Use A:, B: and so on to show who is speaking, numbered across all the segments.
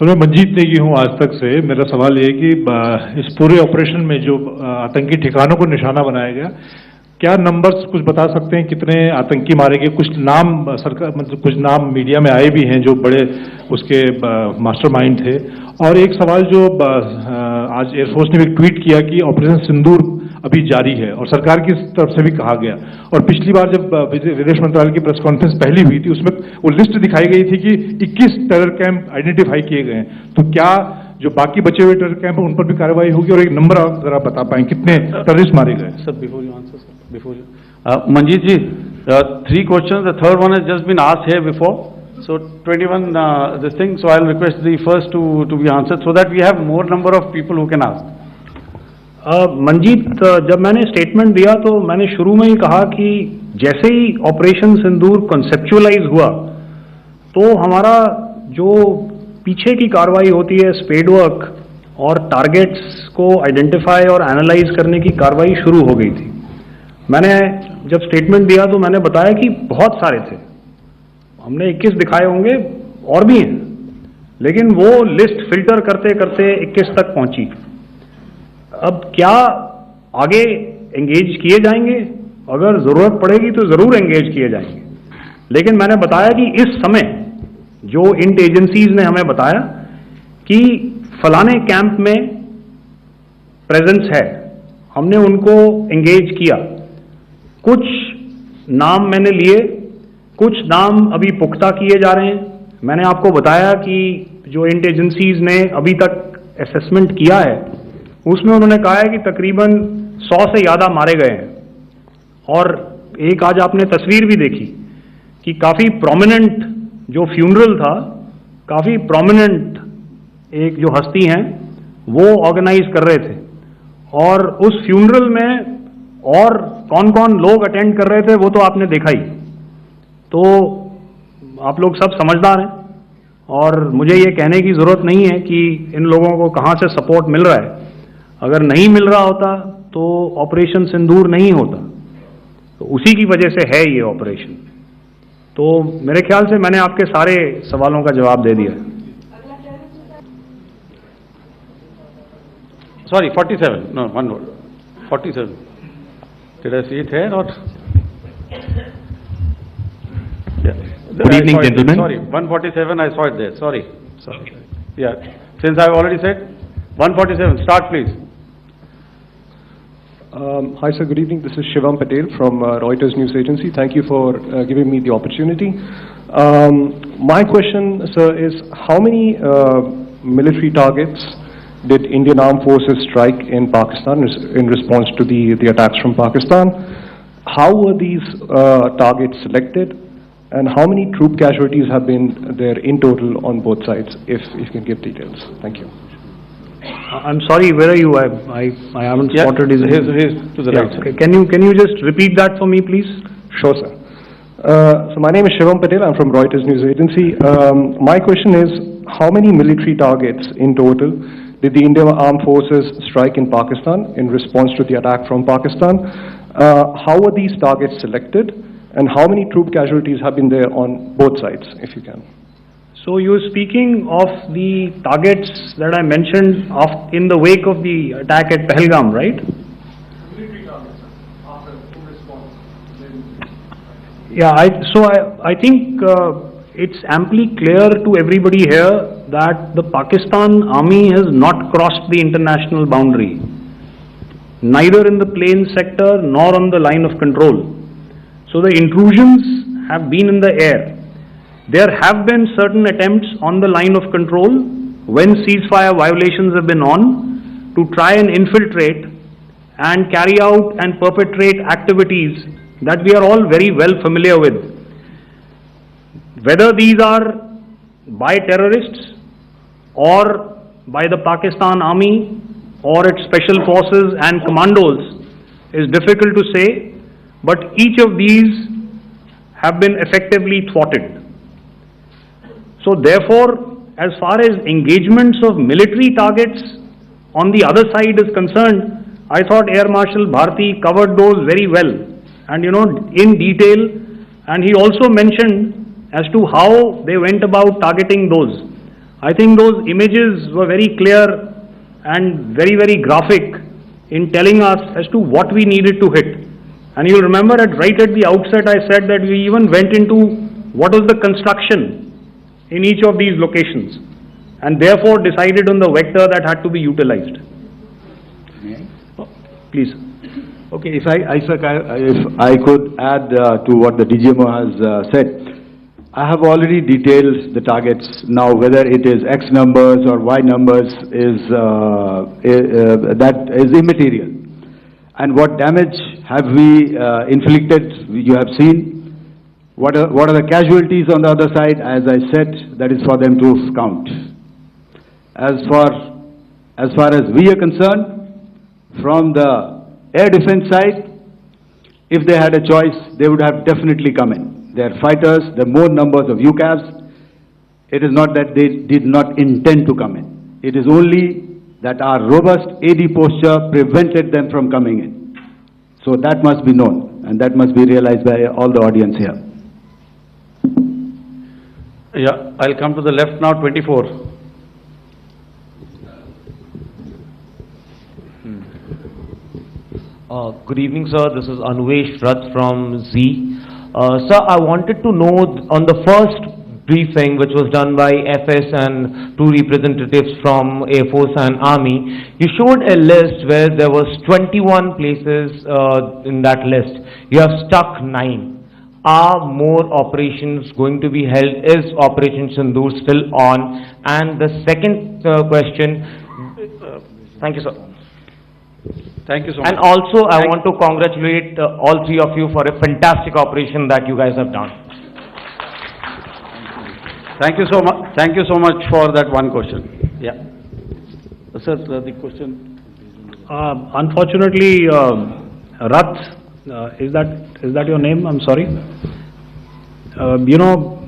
A: Sir मैं मंजीत नेगी हूँ आज तक से। मेरा सवाल ये है कि इस पूरे ऑपरेशन में जो आतंकी ठिकानों को निशाना बनाया गया, क्या नंबर्स कुछ बता सकते हैं कितने आतंकी मारे गए? कुछ नाम सरकार मतलब कुछ नाम मीडिया में आए भी हैं जो बड़े उसके मास्टरमाइंड थे। और एक सवाल जो आज एयरफोर्स ने भी ट्वीट किया कि ऑपरेशन सिंदूर अभी जारी है और सरकार की तरफ से भी कहा गया। और पिछली बार जब विदेश मंत्रालय की प्रेस कॉन्फ्रेंस पहली हुई थी उसमें वो लिस्ट दिखाई गई थी कि 21 टेरर कैंप आइडेंटिफाई किए गए हैं। तो क्या जो बाकी बचे हुए टेरर कैंप हैं उन पर भी कार्रवाई होगी? और एक नंबर अगर आप बता पाएं कितने टेररिस्ट मारे गए?
B: Sir before you answer, sir before you Manjeet ji, 3 questions. The third one has just been asked here before. So 21 this thing. So I'll request the first to be answered so that we have more number of people who can ask.
C: Manjeet, जब मैंने statement दिया तो मैंने शुरू में ही कहा कि जैसे ही ऑपरेशन सिंदूर कॉन्सेप्चुअलाइज हुआ तो हमारा जो पीछे की कार्रवाई होती है स्पेड वर्क और टारगेट्स को आइडेंटिफाई और एनालाइज करने की कार्रवाई शुरू हो गई थी। मैंने जब स्टेटमेंट दिया तो मैंने बताया कि बहुत सारे थे, हमने 21 दिखाए होंगे और भी हैं, लेकिन वो लिस्ट फिल्टर करते करते 21 तक पहुंची। अब क्या आगे एंगेज किए जाएंगे? अगर जरूरत पड़ेगी तो जरूर एंगेज किए जाएंगे, लेकिन मैंने बताया कि इस समय जो इंट एजेंसीज ने हमें बताया कि फलाने कैंप में प्रेजेंस है, हमने उनको एंगेज किया। कुछ नाम मैंने लिए, कुछ नाम अभी पुख्ता किए जा रहे हैं। मैंने आपको बताया कि जो इंट एजेंसीज ने अभी तक असेसमेंट किया है उसमें उन्होंने कहा है कि तकरीबन 100 से ज़्यादा मारे गए हैं। और एक आज आपने तस्वीर भी देखी कि काफ़ी प्रोमिनेंट जो फ्यूनरल था, काफ़ी प्रोमिनेंट एक जो हस्ती हैं वो ऑर्गेनाइज कर रहे थे, और उस फ्यूनरल में और कौन कौन लोग अटेंड कर रहे थे वो तो आपने देखा ही। तो आप लोग सब समझदार हैं और मुझे ये कहने की ज़रूरत नहीं है कि इन लोगों को कहाँ से सपोर्ट मिल रहा है। अगर नहीं मिल रहा होता तो ऑपरेशन सिंदूर नहीं होता, तो उसी की वजह से है ये ऑपरेशन। तो मेरे ख्याल से मैंने आपके सारे सवालों का जवाब दे दिया है।
B: Sorry, 47. No, one word. 47. Did I see it here or? Yeah.
D: Good evening, gentlemen.
B: Sorry, 147. I saw it there. Sorry. Yeah. Since I've already said 147. Start, please.
E: Hi sir, good evening. This is Shivam Patel from Reuters News Agency. Thank you for giving me the opportunity. My question, sir, is how many military targets did Indian Armed Forces strike in Pakistan in response to the attacks from Pakistan? How were these targets selected? And how many troop casualties have been there in total on both sides, if you can give details? Thank you.
C: I'm sorry, where are you? I haven't spotted his
B: to the right.
C: Okay. Can you just repeat that for me, please?
E: Sure, sir. So my name is Shivam Patel. I'm from Reuters News Agency. My question is, how many military targets in total did the Indian Armed Forces strike in Pakistan in response to the attack from Pakistan? How were these targets selected? And how many troop casualties have been there on both sides, if you can?
C: So you're speaking of the targets that I mentioned in the wake of the attack at Pahalgam, right?
E: Military targets, after full response.
C: Yeah, I think it's amply clear to everybody here that the Pakistan Army has not crossed the international boundary, neither in the plain sector nor on the line of control. So the intrusions have been in the air. There have been certain attempts on the line of control when ceasefire violations have been on to try and infiltrate and carry out and perpetrate activities that we are all very well familiar with. Whether these are by terrorists or by the Pakistan Army or its special forces and commandos is difficult to say, but each of these have been effectively thwarted. So therefore, as far as engagements of military targets on the other side is concerned, I thought Air Marshal Bharti covered those very well and in detail, and he also mentioned as to how they went about targeting those. I think those images were very clear and very, very graphic in telling us as to what we needed to hit. And you'll remember right at the outset I said that we even went into what was the construction in each of these locations and therefore decided on the vector that had to be utilized. Please.
D: Okay, if I could add to what the DGMO has said, I have already detailed the targets. Now, whether it is X numbers or Y numbers that is immaterial. And what damage have we inflicted? You have seen. What are the casualties on the other side? As I said, that is for them to count. As far as we are concerned, from the air defense side, if they had a choice, they would have definitely come in. They are fighters, there are more numbers of UCAVs. It is not that they did not intend to come in. It is only that our robust AD posture prevented them from coming in. So that must be known, and that must be realized by all the audience here.
B: Yeah, I'll come to the left now, 24.
F: Good evening, sir. This is Anvesh Rath from Z. Sir, I wanted to know on the first briefing which was done by FS and two representatives from Air Force and Army, you showed a list where there was 21 places in that list. You have stuck 9. Are more operations going to be held? Is Operation Sindoor still on? And the second question, thank you, sir.
B: Thank you so much.
F: And also, I want to congratulate all three of you for a fantastic operation that you guys have done.
B: Thank you so much. Thank you so much for that one question. Yeah. Sir, the question.
C: Unfortunately, Rath, is that your name? I'm sorry. You know,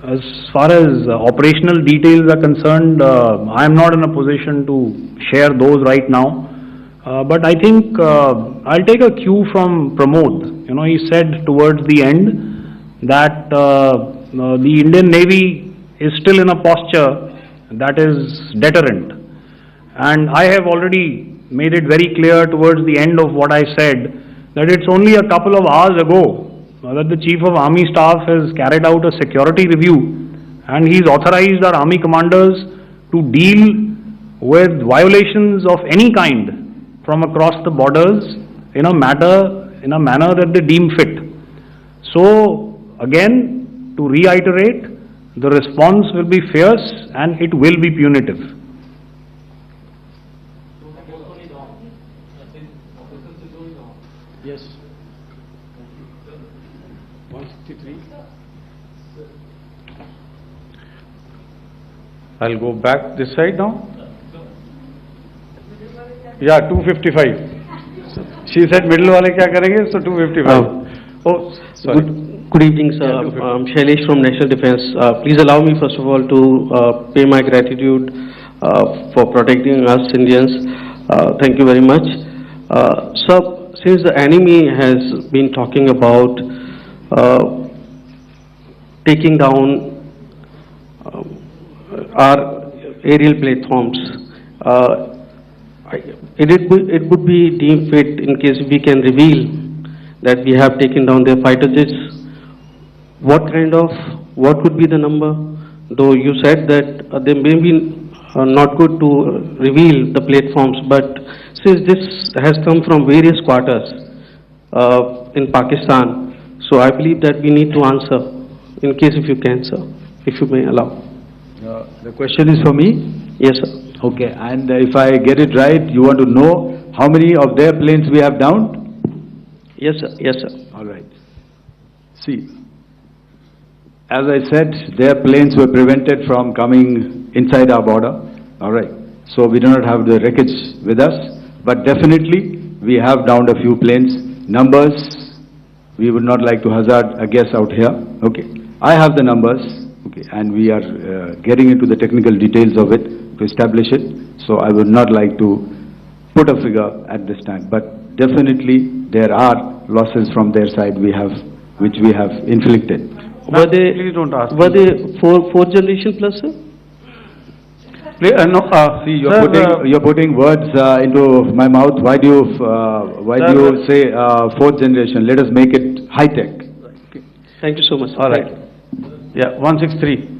C: as far as operational details are concerned, I am not in a position to share those right now. But I think I'll take a cue from Pramod. You know, he said towards the end that the Indian Navy is still in a posture that is deterrent. And I have already made it very clear towards the end of what I said that it's only a couple of hours ago that the Chief of Army Staff has carried out a security review and he's authorized our Army commanders to deal with violations of any kind from across the borders in a manner that they deem fit. So again, to reiterate, the response will be fierce and it will be punitive.
B: Yes. 163. I'll go back this side now. Yeah, 255. She said middle wale kya karenge, so 255. Oh, sorry.
G: Good evening, sir. I'm Shailesh from National Defense. Please allow me, first of all, to pay my gratitude for protecting us Indians. Thank you very much. Sir, since the enemy has been talking about taking down our aerial platforms, it would be deemed fit in case we can reveal that we have taken down their fighter jets. What would be the number? Though you said that they may be not good to reveal the platforms, but since this has come from various quarters in Pakistan, so I believe that we need to answer, in case if you can, sir, if you may allow.
D: The question is for me?
G: Yes, sir.
D: Okay, and if I get it right, you want to know how many of their planes we have downed?
G: Yes, sir. Yes, sir.
D: All right. See, as I said, their planes were prevented from coming inside our border. All right. So we do not have the wreckage with us, but definitely we have downed a few planes. Numbers, we would not like to hazard a guess out here. Okay. I have the numbers. Okay, and we are getting into the technical details of it to establish it. So I would not like to put a figure at this time, but definitely there are losses from their side which we have inflicted.
G: Were they fourth generation plus, sir?
B: No,
D: See,
B: sir,
D: you're putting words into my mouth. Why do you
B: Sir,
D: say fourth generation? Let us make it high tech.
G: Thank you so much.
B: all right. Yeah, 163.